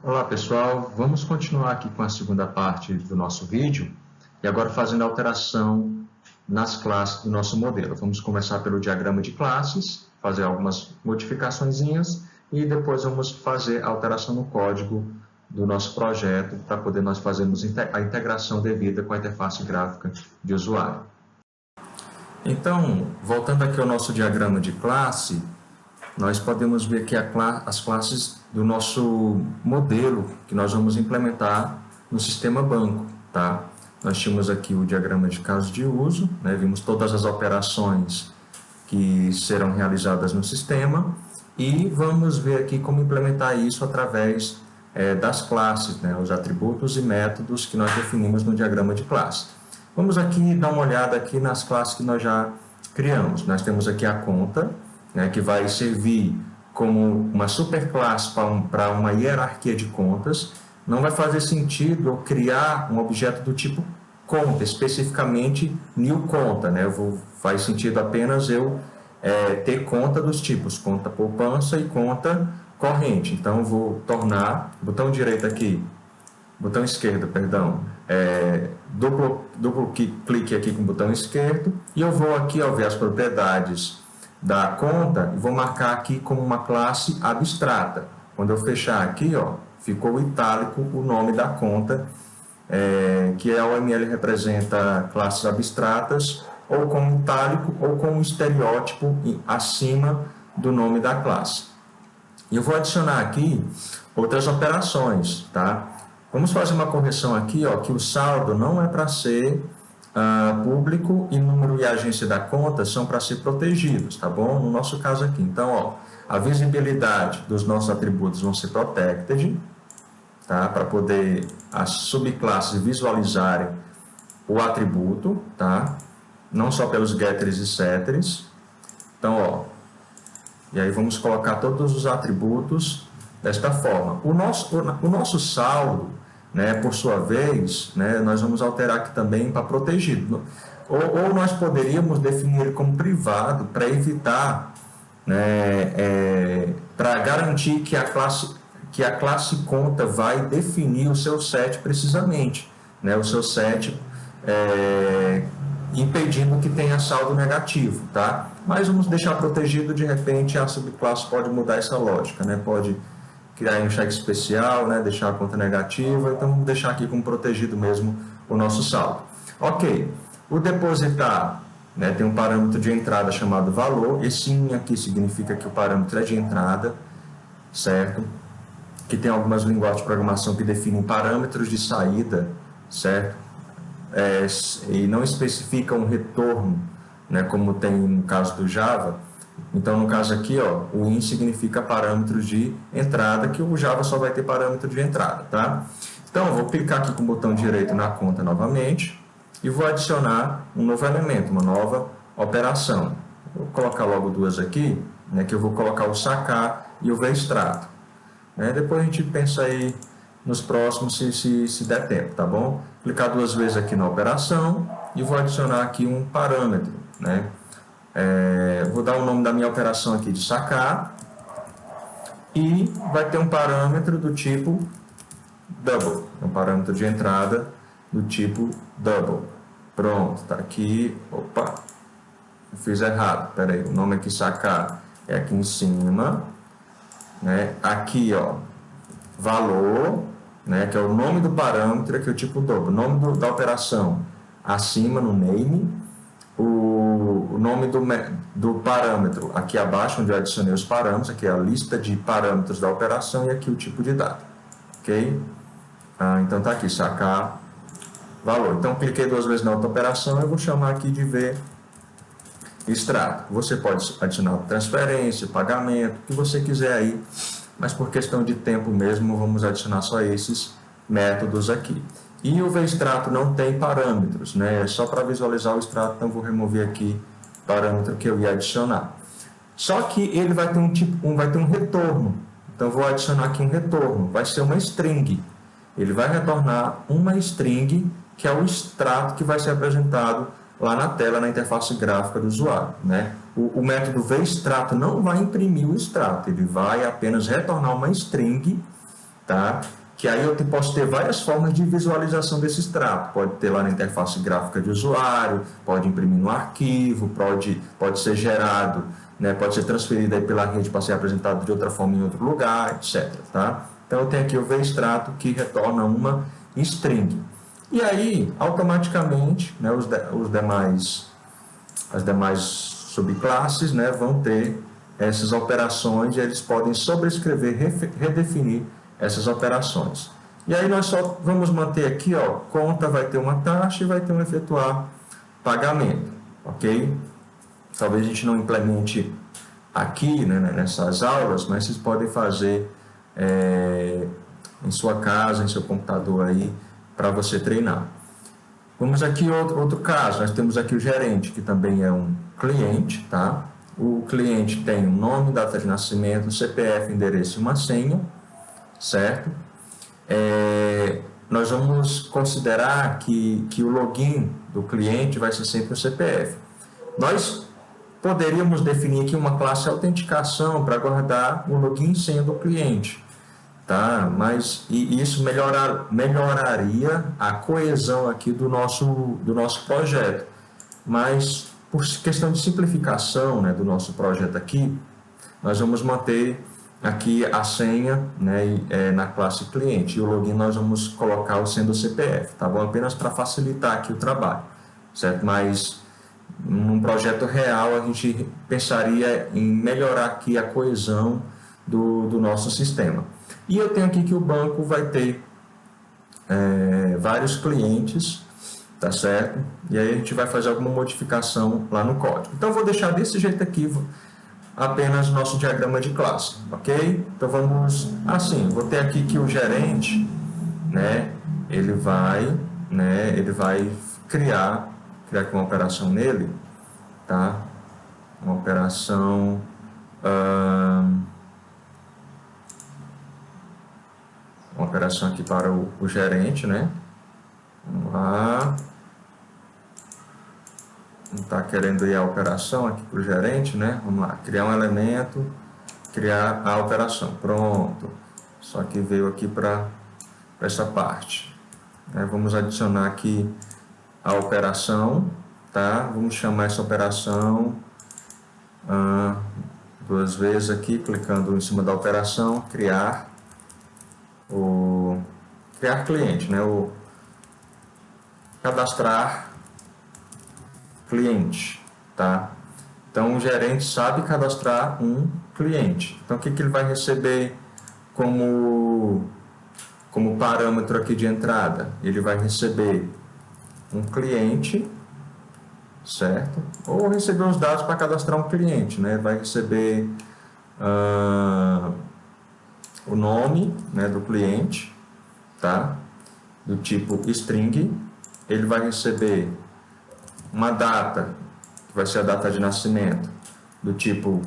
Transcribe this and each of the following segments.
Olá pessoal, vamos continuar aqui com a segunda parte do nosso vídeo e agora fazendo a alteração nas classes do nosso modelo. Vamos começar pelo diagrama de classes, fazer algumas modificaçõezinhas e depois vamos fazer a alteração no código do nosso projeto para poder nós fazermos a integração devida com a interface gráfica de usuário. Então, voltando aqui ao nosso diagrama de classe, nós podemos ver aqui as classes do nosso modelo que nós vamos implementar no sistema banco, tá? Nós tínhamos aqui o diagrama de casos de uso, né? Vimos todas as operações que serão realizadas no sistema e vamos ver aqui como implementar isso através das classes, né? Os atributos e métodos que nós definimos no diagrama de classe. Vamos aqui dar uma olhada aqui nas classes que nós já criamos. Nós temos aqui a conta, né, que vai servir como uma superclasse para uma hierarquia de contas. Não vai fazer sentido eu criar um objeto do tipo conta, especificamente new conta, né? Faz sentido apenas eu ter conta dos tipos conta poupança e conta corrente. Então, eu vou tornar, botão direito aqui, botão esquerdo, perdão, duplo clique aqui com o botão esquerdo e eu vou aqui ó, ver as propriedades da conta e vou marcar aqui como uma classe abstrata. Quando eu fechar aqui, ó, ficou itálico o nome da conta, que a OML representa classes abstratas, ou com itálico ou com um estereótipo acima do nome da classe. E eu vou adicionar aqui outras operações, tá? Vamos fazer uma correção aqui, ó, que o saldo não é para ser público e número e agência da conta são para ser protegidos, tá bom? No nosso caso aqui, então, ó, a visibilidade dos nossos atributos vão ser protected, tá? Para poder as subclasses visualizarem o atributo, tá? Não só pelos getters e setters. Então, ó, e aí vamos colocar todos os atributos desta forma. O nosso saldo, né, por sua vez, né, nós vamos alterar aqui também para protegido. Ou nós poderíamos definir ele como privado para evitar, né, para garantir que a classe conta vai definir o seu set precisamente, né, o seu set impedindo que tenha saldo negativo, tá? Mas vamos deixar protegido, de repente a subclasse pode mudar essa lógica, né? Pode criar um cheque especial, né? Deixar a conta negativa, então vamos deixar aqui como protegido mesmo o nosso saldo. Ok, o depositar, né, tem um parâmetro de entrada chamado valor, esse sim aqui significa que o parâmetro é de entrada, certo? Que tem algumas linguagens de programação que definem parâmetros de saída, certo? E não especificam um retorno, né, como tem no caso do Java. Então, no caso aqui, ó, o in significa parâmetros de entrada, que o Java só vai ter parâmetro de entrada, tá? Então, eu vou clicar aqui com o botão direito na conta novamente e vou adicionar um novo elemento, uma nova operação. Vou colocar logo duas aqui, né, que eu vou colocar o sacar e o vextrato. Depois a gente pensa aí nos próximos, se der tempo, tá bom? Clicar duas vezes aqui na operação e vou adicionar aqui um parâmetro, né? Vou dar o nome da minha operação aqui de sacar e vai ter um parâmetro do tipo double, um parâmetro de entrada do tipo double. Pronto, tá aqui. Opa, eu fiz errado. Espera aí, o nome aqui sacar é aqui em cima, né? Aqui, ó, valor, né, que é o nome do parâmetro, aqui é o tipo double, o nome da operação acima no name, o nome do parâmetro aqui abaixo, onde eu adicionei os parâmetros, aqui é a lista de parâmetros da operação e aqui o tipo de dado, ok? Então tá aqui, sacar valor. Então cliquei duas vezes na outra operação, eu vou chamar aqui de ver extrato. Você pode adicionar transferência, pagamento, o que você quiser aí, mas por questão de tempo mesmo, vamos adicionar só esses métodos aqui. E o vextrato não tem parâmetros, né? É só para visualizar o extrato, então vou remover aqui o parâmetro que eu ia adicionar. Só que ele vai ter vai ter um retorno, então vou adicionar aqui um retorno, vai ser uma string. Ele vai retornar uma string, que é o extrato que vai ser apresentado lá na tela, na interface gráfica do usuário, né? O método vextrato não vai imprimir o extrato, ele vai apenas retornar uma string tá? Que aí eu posso ter várias formas de visualização desse extrato. Pode ter lá na interface gráfica de usuário, pode imprimir no arquivo, pode ser gerado, né? Pode ser transferido aí pela rede para ser apresentado de outra forma em outro lugar, etc. Tá? Então eu tenho aqui o vExtrato que retorna uma string. E aí, automaticamente, né, as demais subclasses, né, vão ter essas operações e eles podem sobrescrever, redefinir essas operações. E aí nós só vamos manter aqui, ó, conta vai ter uma taxa e vai ter um efetuar pagamento, ok? Talvez a gente não implemente aqui, né, nessas aulas, mas vocês podem fazer em sua casa, em seu computador aí, para você treinar. Vamos aqui outro caso, nós temos aqui o gerente, que também é um cliente, tá? O cliente tem o nome, data de nascimento, CPF, endereço e uma senha, certo? Nós vamos considerar que o login do cliente vai ser sempre o CPF. Nós poderíamos definir aqui uma classe autenticação para guardar o login e senha do cliente, tá? Mas isso melhoraria a coesão aqui do nosso projeto. Mas por questão de simplificação, né, do nosso projeto aqui, nós vamos manter aqui a senha, né, na classe cliente, e o login nós vamos colocar sendo o CPF, tá bom? Apenas para facilitar aqui o trabalho, certo? Mas num projeto real a gente pensaria em melhorar aqui a coesão do nosso sistema. E eu tenho aqui que o banco vai ter vários clientes, tá certo? E aí a gente vai fazer alguma modificação lá no código. Então eu vou deixar desse jeito aqui apenas o nosso diagrama de classe, ok? Então vamos assim, vou ter aqui que o gerente, né, ele vai criar aqui uma operação nele, tá? Uma operação aqui para o gerente, né? Vamos lá. Não está querendo ir a operação aqui para o gerente, né? Vamos lá, criar um elemento, criar a operação. Pronto. Só que veio aqui para essa parte. Vamos adicionar aqui a operação, tá? Vamos chamar essa operação duas vezes aqui, clicando em cima da operação, criar cliente, né? O cadastrar cliente, tá? Então o gerente sabe cadastrar um cliente. Então o que ele vai receber como parâmetro aqui de entrada? Ele vai receber um cliente, certo? Ou receber os dados para cadastrar um cliente, né? Vai receber o nome, né, do cliente, tá? Do tipo string. Ele vai receber uma data, que vai ser a data de nascimento, do tipo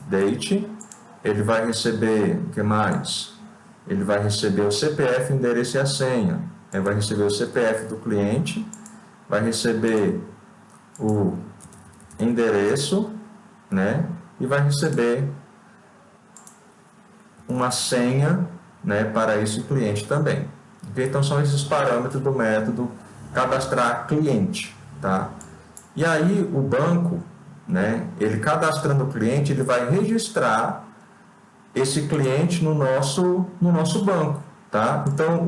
date. Ele vai receber, o que mais? Ele vai receber o CPF, endereço e a senha. Ele vai receber o CPF do cliente, vai receber o endereço, né? E vai receber uma senha, né, para esse cliente também. Okay? Então são esses parâmetros do método cadastrar cliente, tá? E aí o banco, né, ele cadastrando o cliente, ele vai registrar esse cliente no nosso banco, tá? Então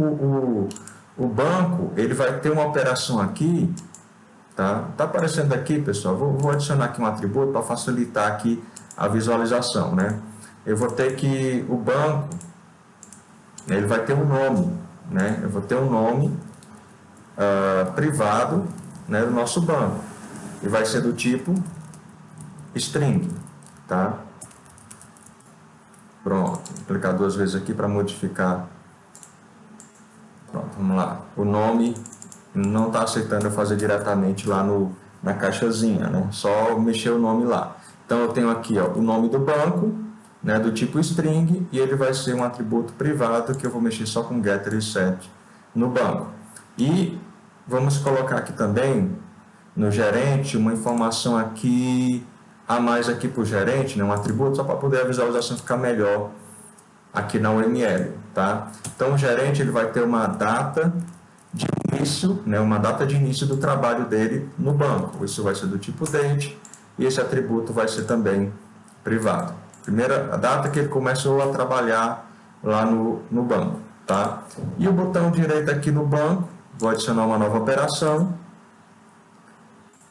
o banco, ele vai ter uma operação aqui, tá? Tá aparecendo aqui, pessoal, vou adicionar aqui um atributo para facilitar aqui a visualização, né? Eu vou ter que o banco, ele vai ter um nome, né? Eu vou ter um nome privado, né, do nosso banco, e vai ser do tipo string, tá? Pronto, vou clicar duas vezes aqui para modificar. Pronto, vamos lá. O nome não está aceitando eu fazer diretamente lá na caixazinha, né? Só mexer o nome lá. Então eu tenho aqui, ó, o nome do banco, né, do tipo string, e ele vai ser um atributo privado que eu vou mexer só com getter e set no banco. E vamos colocar aqui também no gerente uma informação aqui a mais aqui para o gerente, né, um atributo, só para poder a visualização ficar melhor aqui na UML, tá? Então, o gerente ele vai ter uma data de início, né, uma data de início do trabalho dele no banco. Isso vai ser do tipo date e esse atributo vai ser também privado. A data que ele começou a trabalhar lá no banco, tá? E o botão direito aqui no banco, vou adicionar uma nova operação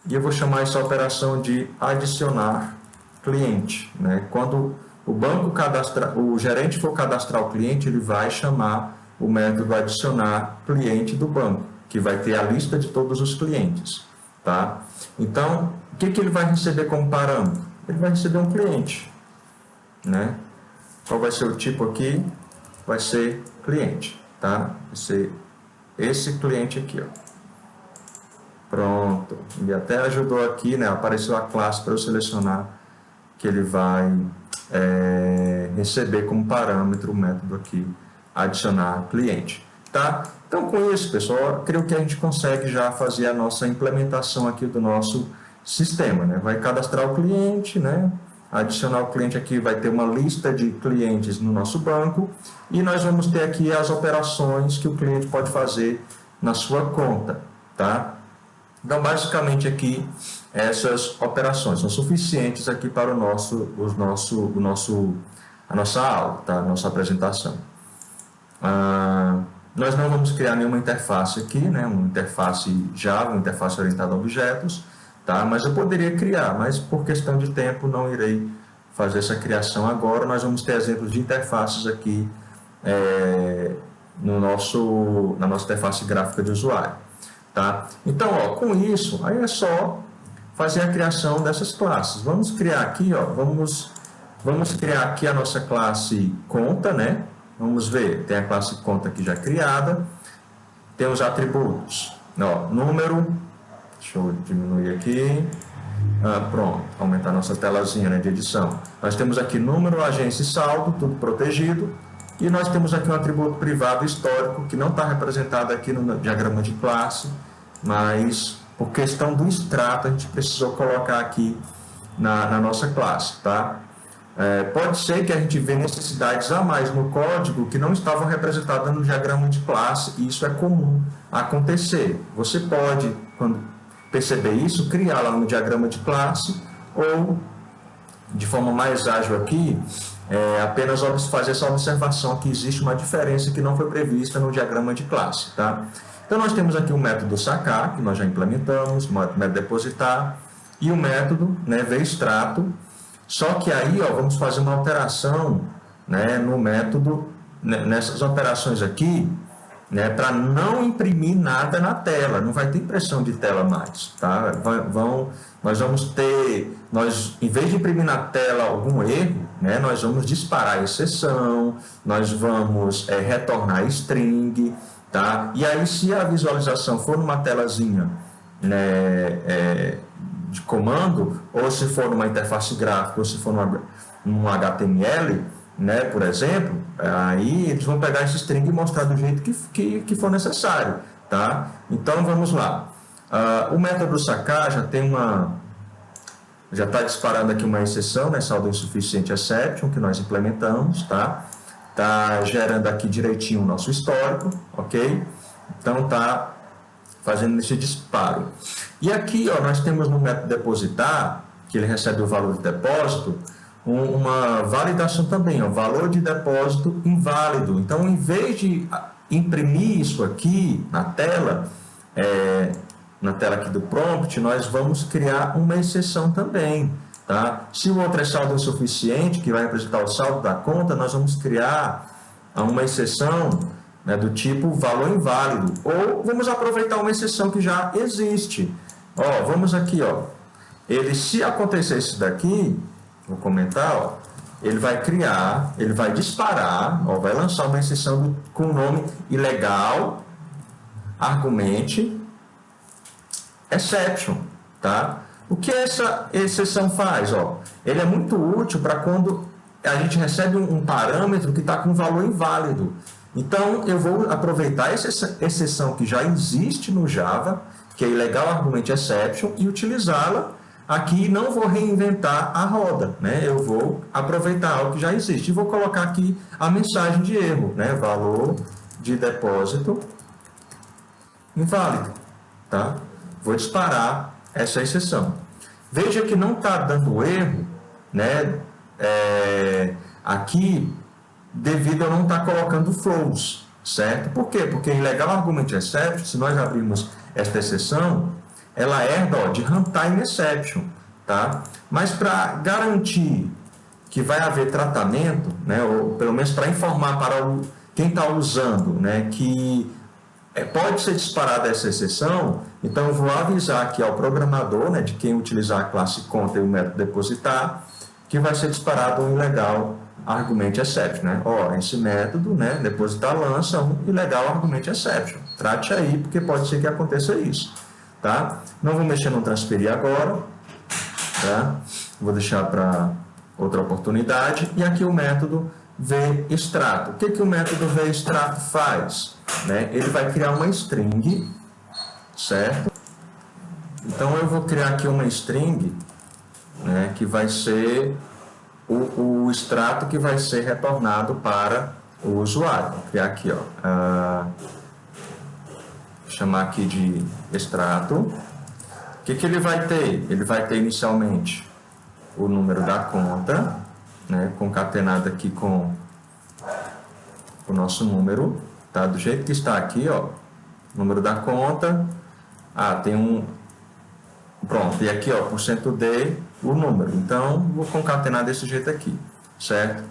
e eu vou chamar essa operação de adicionar cliente, né? Quando o gerente for cadastrar o cliente, ele vai chamar o método adicionar cliente do banco, que vai ter a lista de todos os clientes, tá? Então, o que ele vai receber como parâmetro? Ele vai receber um cliente, né? Qual vai ser o tipo aqui? Vai ser cliente, tá? Vai ser esse cliente aqui, ó. Pronto. Ele até ajudou aqui, né? Apareceu a classe para eu selecionar que ele vai receber como parâmetro o método aqui, adicionar cliente, tá? Então, com isso, pessoal, creio que a gente consegue já fazer a nossa implementação aqui do nosso sistema, né? Vai cadastrar o cliente, né? Adicionar o cliente aqui, vai ter uma lista de clientes no nosso banco e nós vamos ter aqui as operações que o cliente pode fazer na sua conta, tá? Então, basicamente aqui, essas operações são suficientes aqui para a nossa aula, tá? A nossa apresentação. Nós não vamos criar nenhuma interface aqui, né? Uma interface Java, uma interface orientada a objetos, tá? Mas eu poderia criar, mas por questão de tempo não irei fazer essa criação agora. Nós vamos ter exemplos de interfaces aqui na nossa interface gráfica de usuário. Tá? Então, ó, com isso, aí é só fazer a criação dessas classes. Vamos criar aqui, ó, vamos criar aqui a nossa classe conta, né? Vamos ver, tem a classe conta aqui já criada, tem os atributos, ó, número, deixa eu diminuir aqui, pronto, aumentar a nossa telazinha, né, de edição. Nós temos aqui número, agência e saldo, tudo protegido, e nós temos aqui um atributo privado histórico que não está representado aqui no diagrama de classe, mas por questão do extrato a gente precisou colocar aqui na nossa classe, tá? Pode ser que a gente vê necessidades a mais no código que não estavam representadas no diagrama de classe, e isso é comum acontecer. Você pode, quando perceber isso, criar lá no diagrama de classe ou, de forma mais ágil aqui, apenas fazer essa observação que existe uma diferença que não foi prevista no diagrama de classe, tá? Então, nós temos aqui o método sacar, que nós já implementamos, o método depositar, e o método, né, vextrato. Só que aí, ó, vamos fazer uma alteração, né, no método, nessas operações aqui, né, para não imprimir nada na tela, não vai ter impressão de tela mais, tá? Nós vamos ter, em vez de imprimir na tela algum erro, né, nós vamos disparar a exceção, nós vamos retornar string, tá? E aí, se a visualização for numa telazinha, né, de comando, ou se for numa interface gráfica, ou se for num HTML, né, por exemplo, aí eles vão pegar esse string e mostrar do jeito que for necessário, tá? Então, vamos lá. O método sacar já está disparando aqui uma exceção, né, saldo insuficiente exception, que nós implementamos, tá? Está gerando aqui direitinho o nosso histórico, ok? Então, está fazendo esse disparo. E aqui, ó, nós temos no método depositar, que ele recebe o valor de depósito, uma validação também, ó, valor de depósito inválido. Então, em vez de imprimir isso aqui na tela aqui do prompt, nós vamos criar uma exceção também, tá? Se o outro é saldo insuficiente, que vai representar o saldo da conta, nós vamos criar uma exceção, né, do tipo valor inválido, ou vamos aproveitar uma exceção que já existe. Ó, vamos aqui, ó, se acontecer isso daqui, vou comentar, ó, ele vai disparar, ó, vai lançar uma exceção com o nome ilegal, argumente, exception, tá? O que essa exceção faz? Ó, ele é muito útil para quando a gente recebe um parâmetro que está com valor inválido. Então, eu vou aproveitar essa exceção que já existe no Java, que é ilegal argument exception, e utilizá-la aqui não vou reinventar a roda, né? Eu vou aproveitar algo que já existe e vou colocar aqui a mensagem de erro, né? Valor de depósito inválido, tá? Vou disparar essa exceção. Veja que não está dando erro, né? Aqui, devido a não estar colocando flows, certo? Por quê? Porque ilegal argument exception, se nós abrirmos esta exceção, ela herda de runtime exception, tá? Mas para garantir que vai haver tratamento, né? Ou pelo menos para informar para quem está usando, né? Que pode ser disparada essa exceção, então eu vou avisar aqui ao programador, né, de quem utilizar a classe conta e o método depositar, que vai ser disparado um ilegal argument exception, né? Ó, esse método, né, depositar lança um ilegal argument exception. Trate aí, porque pode ser que aconteça isso, tá? Não vou mexer no transferir agora, tá? Vou deixar para outra oportunidade. E aqui o método vExtrato. O que o método vExtrato faz? Né? Ele vai criar uma string, certo? Então eu vou criar aqui uma string, né, que vai ser o extrato que vai ser retornado para o usuário. Vou criar aqui, ó, chamar aqui de extrato. O que ele vai ter? Ele vai ter inicialmente o número da conta, né, concatenado aqui com o nosso número, tá? Do jeito que está aqui, ó, número da conta, tem um, pronto, e aqui, ó, %d, o número, então, vou concatenar desse jeito aqui, certo?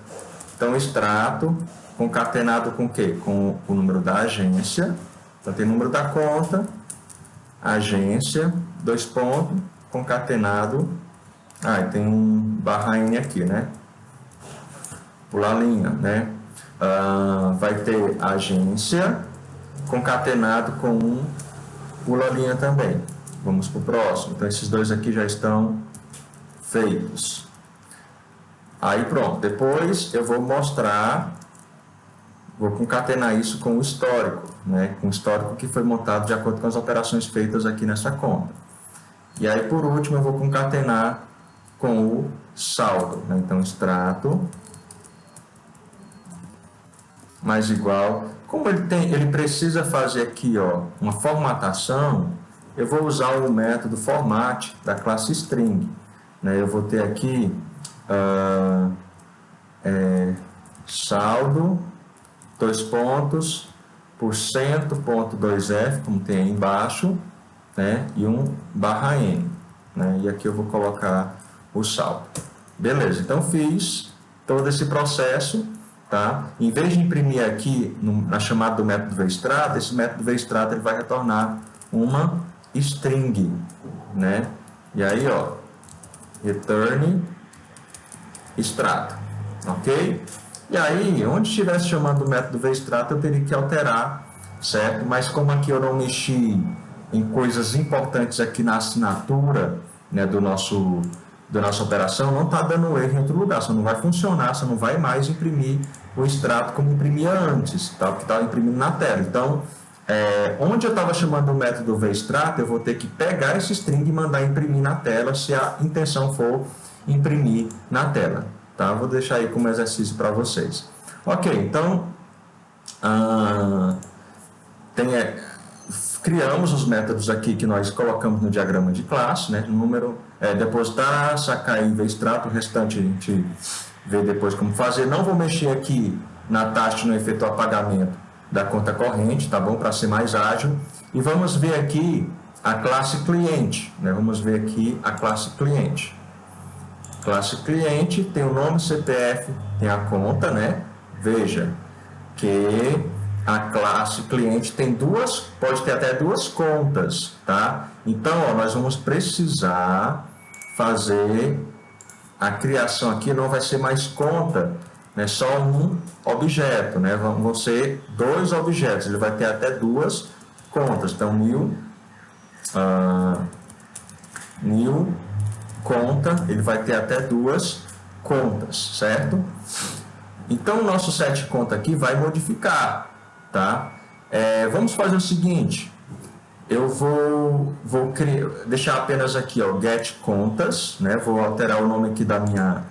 Então, extrato, concatenado com o quê? Com o número da agência, então tem número da conta, agência, dois pontos, concatenado, e tem um /n aqui, né? Pular a linha, né? Vai ter agência concatenado com um pula a linha também. Vamos para o próximo. Então, esses dois aqui já estão feitos. Aí, pronto. Depois, eu vou mostrar, vou concatenar isso com o histórico, né? Com o histórico que foi montado de acordo com as operações feitas aqui nessa conta. E aí, por último, eu vou concatenar com o saldo, né? Então, extrato mais igual. Como ele precisa fazer aqui, ó, uma formatação, eu vou usar o método format da classe string, né? Eu vou ter aqui saldo, dois pontos, %.2f, como tem aí embaixo, né? E um /n, né? E aqui eu vou colocar o saldo. Beleza, então fiz todo esse processo, tá? Em vez de imprimir aqui na chamada do método vExtrato, esse método vExtrato ele vai retornar uma string, né? E aí, ó, return extrato, ok? E aí, onde estivesse chamando o método vExtrato, eu teria que alterar, certo? Mas como aqui eu não mexi em coisas importantes aqui na assinatura, né, da nossa operação, não está dando erro em outro lugar, só não vai funcionar, só não vai mais imprimir o extrato como imprimia antes, tá? Que estava imprimindo na tela. Então, onde eu estava chamando o método vExtrato, eu vou ter que pegar esse string e mandar imprimir na tela, se a intenção for imprimir na tela, tá? Vou deixar aí como exercício para vocês. Ok, então, criamos os métodos aqui que nós colocamos no diagrama de classe, né? Número, depositar, sacar e vExtrato, o restante a gente vê depois como fazer. Não vou mexer aqui na taxa no efetuar pagamento da conta corrente, tá bom? Para ser mais ágil. E vamos ver aqui a classe cliente, né? Vamos ver aqui a classe cliente. Classe cliente tem o nome, CPF, tem a conta, né? Veja que a classe cliente tem pode ter até duas contas, tá? Então, ó, nós vamos precisar fazer a criação aqui, não vai ser mais conta, né? Só um objeto, né? Vão ser dois objetos, ele vai ter até duas contas. Então, new conta, ele vai ter até duas contas, certo? Então, o nosso setConta aqui vai modificar, tá? Vamos fazer o seguinte, eu vou deixar apenas aqui, ó, get contas, né? Vou alterar o nome aqui da minha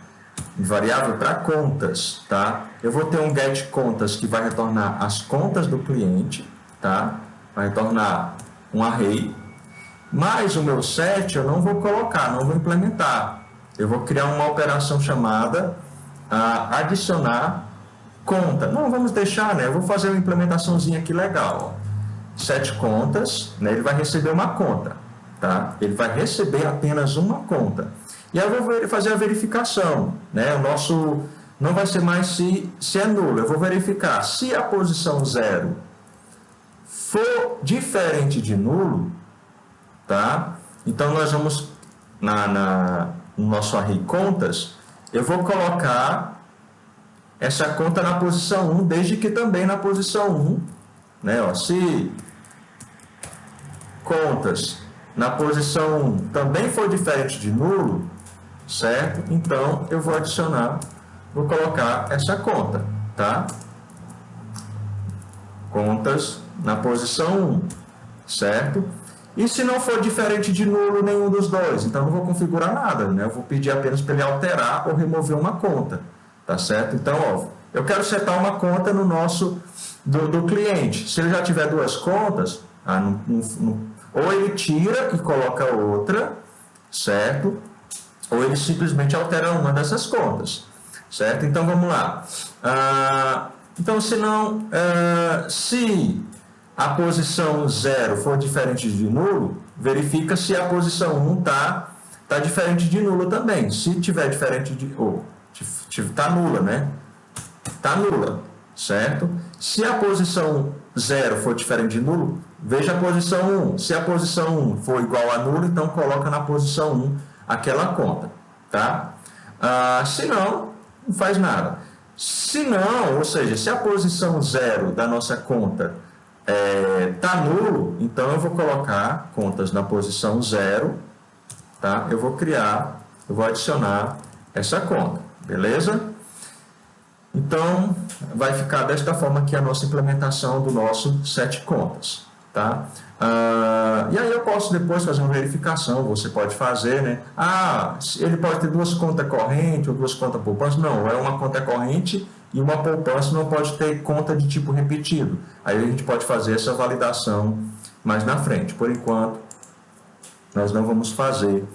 variável para contas, tá? Eu vou ter um get contas que vai retornar as contas do cliente, tá? Vai retornar um array, mas o meu set eu não vou colocar, não vou implementar. Eu vou criar uma operação chamada adicionar conta. Não, vamos deixar, né? Eu vou fazer uma implementaçãozinha aqui legal, ó. Set contas, né? Ele vai receber uma conta, tá? Ele vai receber apenas uma conta. E aí eu vou fazer a verificação, né? O nosso não vai ser mais se é nulo. Eu vou verificar se a posição 0 for diferente de nulo, tá? Então nós vamos no nosso array contas, eu vou colocar essa conta na posição 1, desde que também na posição 1, né? Ó, se contas na posição 1 também for diferente de nulo, certo? Então eu vou adicionar, vou colocar essa conta, tá? Contas na posição 1, certo? E se não for diferente de nulo nenhum dos dois, então não vou configurar nada, né? Eu vou pedir apenas para ele alterar ou remover uma conta, tá certo? Então, ó, eu quero setar uma conta no nosso do cliente. Se ele já tiver duas contas, ou ele tira e coloca outra, certo? Ou ele simplesmente altera uma dessas contas, certo? Então vamos lá. Então, se a posição 0 for diferente de nulo, verifica se a posição 1 tá diferente de nulo também. Se tiver diferente de... tá nula, né? Tá nula, certo? Se a posição 0 for diferente de nulo, veja a posição 1. Se a posição 1 for igual a nulo, então coloca na posição 1 aquela conta, tá? Se não faz nada. Se não, ou seja, se a posição 0 da nossa conta tá nulo, então eu vou colocar contas na posição 0, tá? Eu vou adicionar essa conta, beleza? Então, vai ficar desta forma aqui a nossa implementação do nosso set contas, tá? E aí eu posso depois fazer uma verificação, você pode fazer, né? Ele pode ter duas contas correntes ou duas contas poupança. Não, é uma conta corrente e uma poupança, não pode ter conta de tipo repetido. Aí a gente pode fazer essa validação mais na frente. Por enquanto, nós não vamos fazer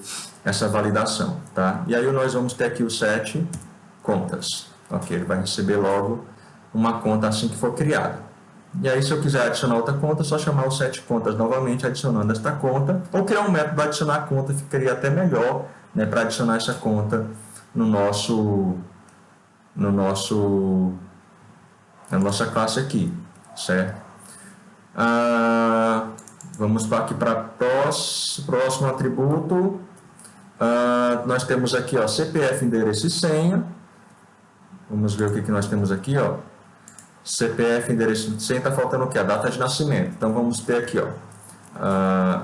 essa validação, tá? E aí nós vamos ter aqui o set contas. Ok, ele vai receber logo uma conta assim que for criada. E aí, se eu quiser adicionar outra conta, é só chamar o set contas novamente, adicionando esta conta, ou criar um método para adicionar a conta, ficaria até melhor, né, para adicionar essa conta na nossa classe aqui, certo? Vamos aqui para próximo atributo. Nós temos aqui, ó, CPF, endereço e senha. Vamos ver o que nós temos aqui, ó. CPF, endereço e senha, está faltando o quê? A data de nascimento. Então, vamos ter aqui, ó.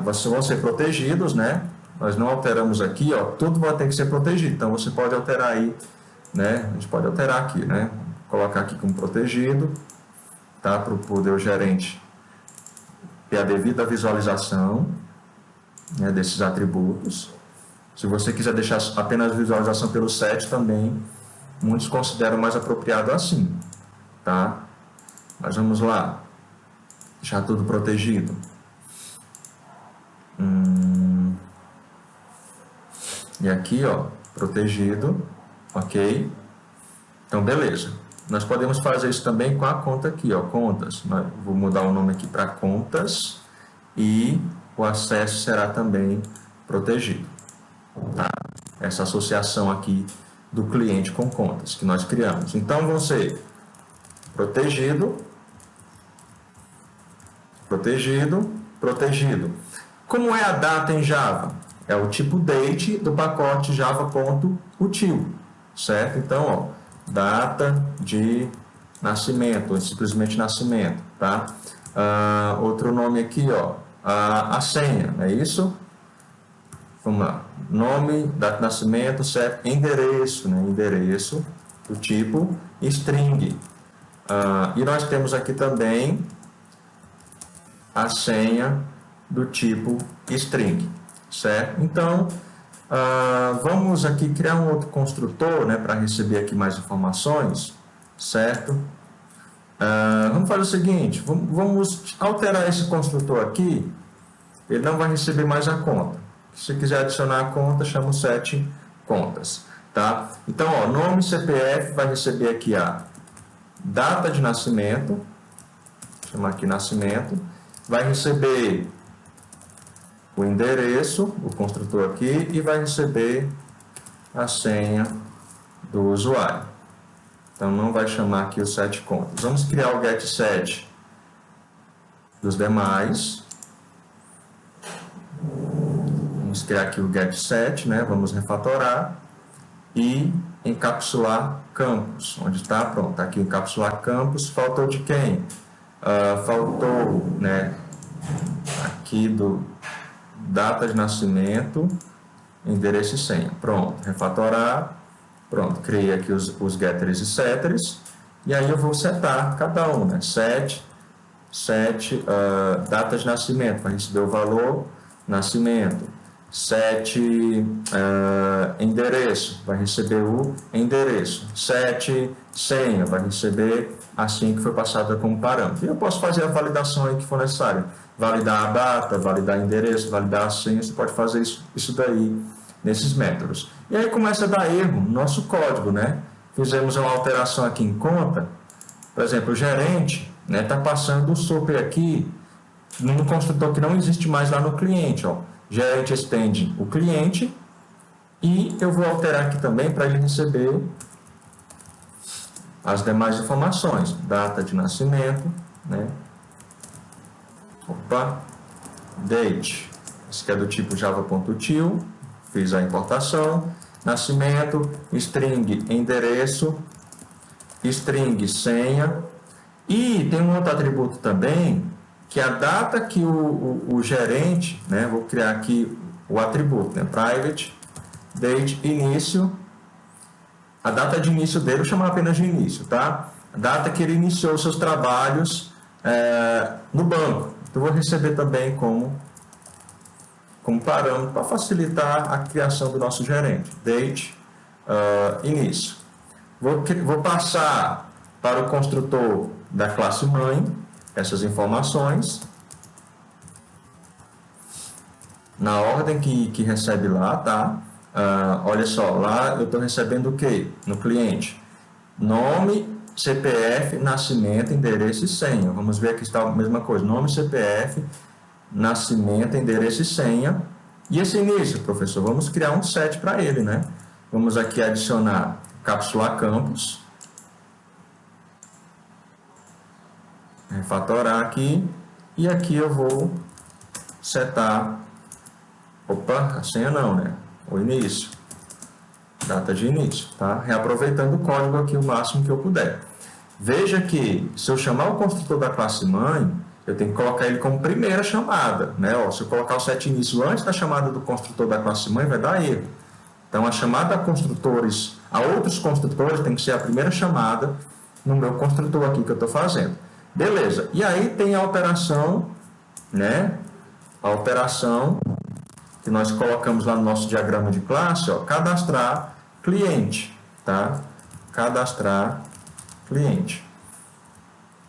Vão ser protegidos, né? Nós não alteramos aqui, ó. Tudo vai ter que ser protegido. Então, você pode alterar aí, né? A gente pode alterar aqui, né? Colocar aqui como protegido, tá? Para poder o gerente ter a devida visualização, né, desses atributos. Se você quiser deixar apenas visualização pelo set também, muitos consideram mais apropriado assim, tá? Mas vamos lá, deixar tudo protegido. E aqui, ó, protegido, ok? Então, beleza. Nós podemos fazer isso também com a conta aqui, ó, contas. Vou mudar o nome aqui para contas e o acesso será também protegido, tá? Essa associação aqui do cliente com contas que nós criamos. Então, vão ser protegido, protegido, protegido. Como é a data em Java? É o tipo date do pacote java.util, certo? Então, ó, data de nascimento, ou simplesmente nascimento, tá? Outro nome aqui, ó, a senha, não é isso? Vamos lá, nome, data de nascimento, certo? Endereço, né? Endereço do tipo string. E nós temos aqui também a senha do tipo string, certo? Então, vamos aqui criar um outro construtor, né, para receber aqui mais informações, certo? Vamos fazer o seguinte, vamos alterar esse construtor aqui, ele não vai receber mais a conta. Se quiser adicionar a conta, chama o set contas, tá? Então, ó, nome CPF vai receber aqui a data de nascimento, vou chamar aqui nascimento, vai receber o endereço, o construtor aqui, e vai receber a senha do usuário. Então, não vai chamar aqui o set contas. Vamos criar o get set dos demais. Vamos criar aqui o get set, né? Vamos refatorar e encapsular campos. Onde está? Pronto, tá aqui encapsular campos. Faltou de quem? Faltou, né? Aqui do data de nascimento, endereço e senha. Pronto, refatorar. Pronto, criei aqui os getters e setters. E aí eu vou setar cada um, né? Set, data de nascimento, vai receber o valor, nascimento. Set, endereço, vai receber o endereço. Set, senha, vai receber a senha que foi passada como parâmetro. E eu posso fazer a validação aí que for necessário. Validar a data, validar o endereço, validar a senha, você pode fazer isso daí nesses métodos. E aí começa a dar erro no nosso código, né? Fizemos uma alteração aqui em conta, por exemplo, o gerente está passando o super aqui num construtor que não existe mais lá no cliente, ó. Gerente estende o cliente e eu vou alterar aqui também para ele receber as demais informações, data de nascimento, né? Date, esse aqui é do tipo java.util, fiz a importação, nascimento, string endereço, string senha, e tem um outro atributo também, que é a data que o gerente, né, vou criar aqui o atributo, né, private, date, início, a data de início dele, vou chamar apenas de início, tá? A data que ele iniciou os seus trabalhos no banco. Eu vou receber também como parâmetro para facilitar a criação do nosso gerente. Date, início. Vou passar para o construtor da classe mãe essas informações na ordem que recebe lá, tá? Olha só, lá eu estou recebendo o que? No cliente. Nome, CPF, nascimento, endereço e senha. Vamos ver aqui está a mesma coisa. Nome, CPF, nascimento, endereço e senha. E esse início, professor, vamos criar um set para ele, né? Vamos aqui adicionar capsular campos. Refatorar aqui. E aqui eu vou setar... Opa, a senha não, né? O início. Data de início, tá? Reaproveitando o código aqui o máximo que eu puder. Veja que, se eu chamar o construtor da classe mãe, eu tenho que colocar ele como primeira chamada, né? Ó, se eu colocar o set início antes da chamada do construtor da classe mãe, vai dar erro. Então, a chamada a construtores, a outros construtores, tem que ser a primeira chamada no meu construtor aqui que eu estou fazendo. Beleza. E aí tem a operação, né? A operação que nós colocamos lá no nosso diagrama de classe, ó, cadastrar cliente, tá? Cadastrar cliente.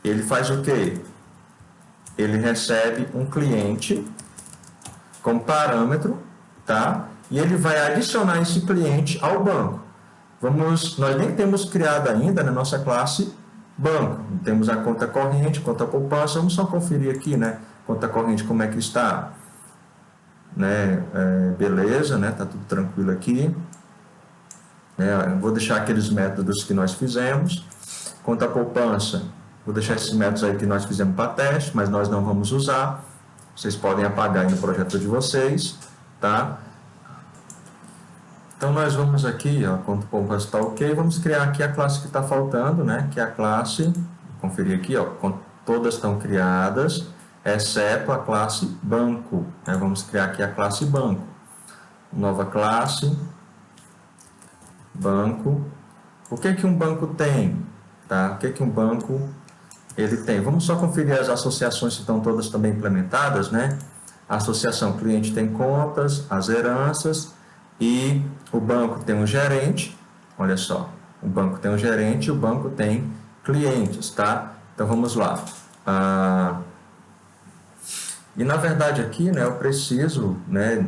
Ele faz o quê? Ele recebe um cliente como parâmetro, tá? E ele vai adicionar esse cliente ao banco. Nós nem temos criado ainda na nossa classe banco. Temos a conta corrente, conta poupança. Vamos só conferir aqui, né? Conta corrente, como é que está. Né? Beleza, né? Tá tudo tranquilo aqui. Vou deixar aqueles métodos que nós fizemos. Conta poupança, vou deixar esses métodos aí que nós fizemos para teste, mas nós não vamos usar. Vocês podem apagar aí no projeto de vocês, tá? Então, nós vamos aqui, ó, conta poupança está ok, vamos criar aqui a classe que está faltando, né? Que é a classe, vou conferir aqui, ó, todas estão criadas, exceto a classe banco, né? Vamos criar aqui a classe banco. Nova classe, banco. O que um banco tem? Tá? O que um banco ele tem? Vamos só conferir as associações que estão todas também implementadas, né? A associação cliente tem contas, as heranças, e o banco tem um gerente. Olha só, o banco tem um gerente e o banco tem clientes, tá? Então vamos lá. E na verdade aqui, né, eu preciso, né,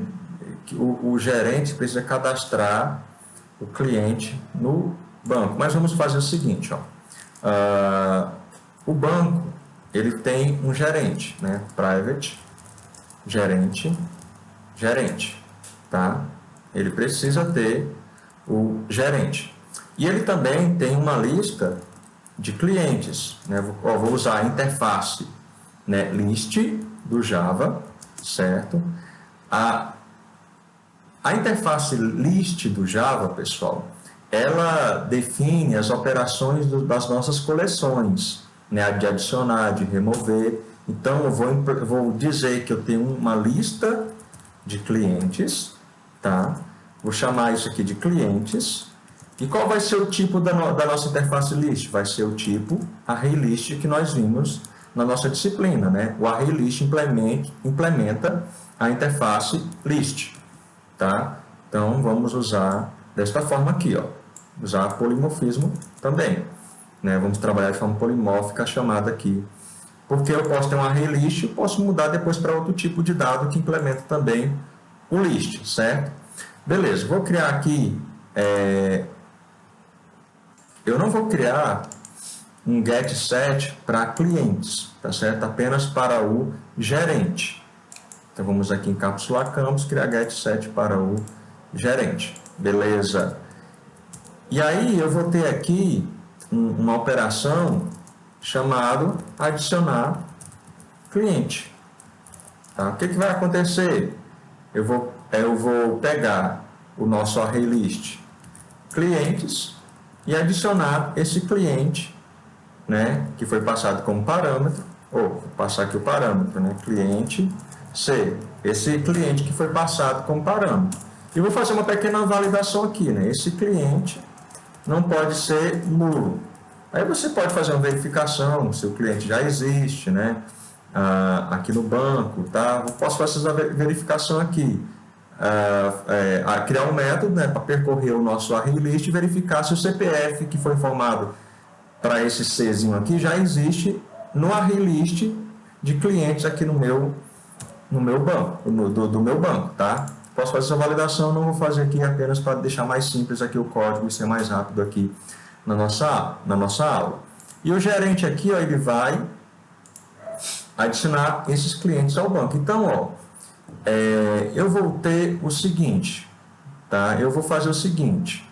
que o gerente precisa cadastrar o cliente no banco. Mas vamos fazer o seguinte, ó. O banco, ele tem um gerente, né? Private, gerente, tá? Ele precisa ter o gerente. E ele também tem uma lista de clientes, né? Vou usar a interface, né? List do Java, certo? A interface list do Java, pessoal, ela define as operações das nossas coleções, né? De adicionar, de remover. Então, eu vou dizer que eu tenho uma lista de clientes, tá? Vou chamar isso aqui de clientes. E qual vai ser o tipo da nossa interface list? Vai ser o tipo ArrayList que nós vimos na nossa disciplina, né? O ArrayList implementa a interface list, tá? Então, vamos usar desta forma aqui, ó. Usar polimorfismo também, né? Vamos trabalhar de forma polimórfica chamada aqui, porque eu posso ter um ArrayList e posso mudar depois para outro tipo de dado que implementa também o list, certo? Beleza, vou criar aqui... Eu não vou criar um getSet para clientes, tá certo? Apenas para o gerente. Então, vamos aqui encapsular campos, criar getSet para o gerente. Beleza. E aí, eu vou ter aqui uma operação chamada adicionar cliente. Tá? O que vai acontecer? Eu vou pegar o nosso ArrayList clientes e adicionar esse cliente, né, que foi passado como parâmetro, vou passar aqui o parâmetro, né, cliente C, esse cliente que foi passado como parâmetro. E vou fazer uma pequena validação aqui, né, esse cliente não pode ser nulo. Aí você pode fazer uma verificação se o cliente já existe, né, aqui no banco, tá? Eu posso fazer essa verificação aqui. Criar um método, né, para percorrer o nosso ArrayList e verificar se o CPF que foi informado para esse Czinho aqui já existe no ArrayList de clientes aqui no meu banco, do meu banco, tá? Posso fazer essa validação, não vou fazer aqui apenas para deixar mais simples aqui o código e ser mais rápido aqui na nossa aula. E o gerente aqui, ó, ele vai adicionar esses clientes ao banco. Então, ó, eu vou ter o seguinte, tá? Eu vou fazer o seguinte,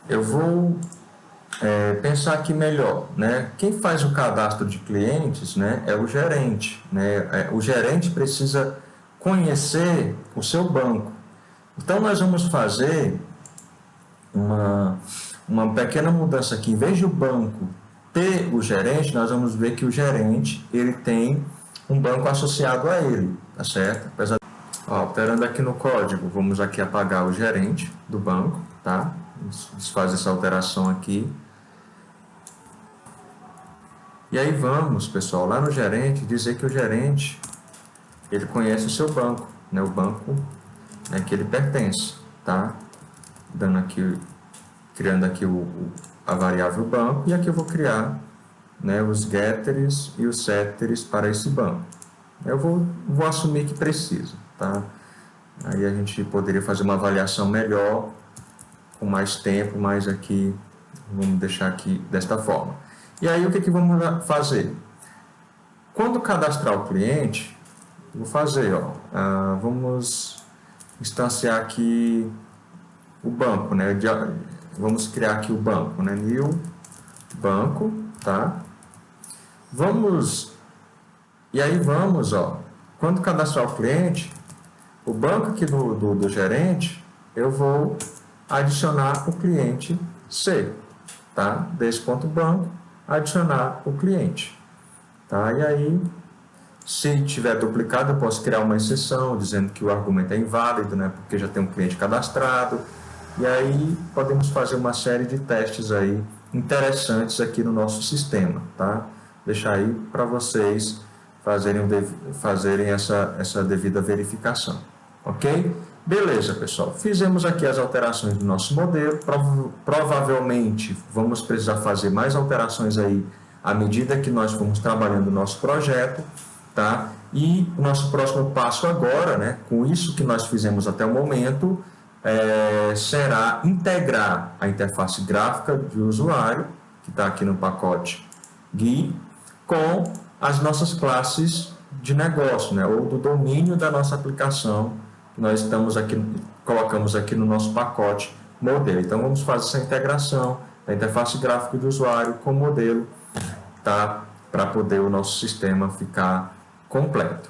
eu vou pensar aqui melhor, né? Quem faz o cadastro de clientes, né, é o gerente, né? O gerente precisa conhecer o seu banco. Então, nós vamos fazer uma pequena mudança aqui. Em vez de o banco ter o gerente, nós vamos ver que o gerente ele tem um banco associado a ele, tá certo? Alterando aqui no código, vamos aqui apagar o gerente do banco, tá? Desfaz essa alteração aqui. E aí vamos, pessoal, lá no gerente, dizer que o gerente ele conhece o seu banco, né? O banco, né, que ele pertence, tá? Criando aqui a variável banco, e aqui eu vou criar, né, os getters e os setters para esse banco. Eu vou assumir que precisa, tá? Aí a gente poderia fazer uma avaliação melhor, com mais tempo, mas aqui vamos deixar aqui desta forma. E aí o que vamos fazer? Quando cadastrar o cliente, vou fazer, ó, vamos instanciar aqui o banco, né? Vamos criar aqui o banco, né? New banco, tá? E aí vamos, ó, quando cadastrar o cliente, o banco aqui do gerente, eu vou adicionar o cliente C, tá? Desse ponto banco, adicionar o cliente, tá? E aí, se tiver duplicado, eu posso criar uma exceção dizendo que o argumento é inválido, né? Porque já tem um cliente cadastrado. E aí podemos fazer uma série de testes aí interessantes aqui no nosso sistema, tá? deixar aí para vocês fazerem essa devida verificação. Ok? Beleza, pessoal. Fizemos aqui as alterações do nosso modelo. Provavelmente vamos precisar fazer mais alterações aí à medida que nós formos trabalhando o nosso projeto, tá? E o nosso próximo passo agora, né, com isso que nós fizemos até o momento, será integrar a interface gráfica do usuário, que está aqui no pacote GUI, com as nossas classes de negócio, né, ou do domínio da nossa aplicação, que nós colocamos aqui no nosso pacote modelo. Então, vamos fazer essa integração da interface gráfica do usuário com o modelo, tá, para poder o nosso sistema ficar completo.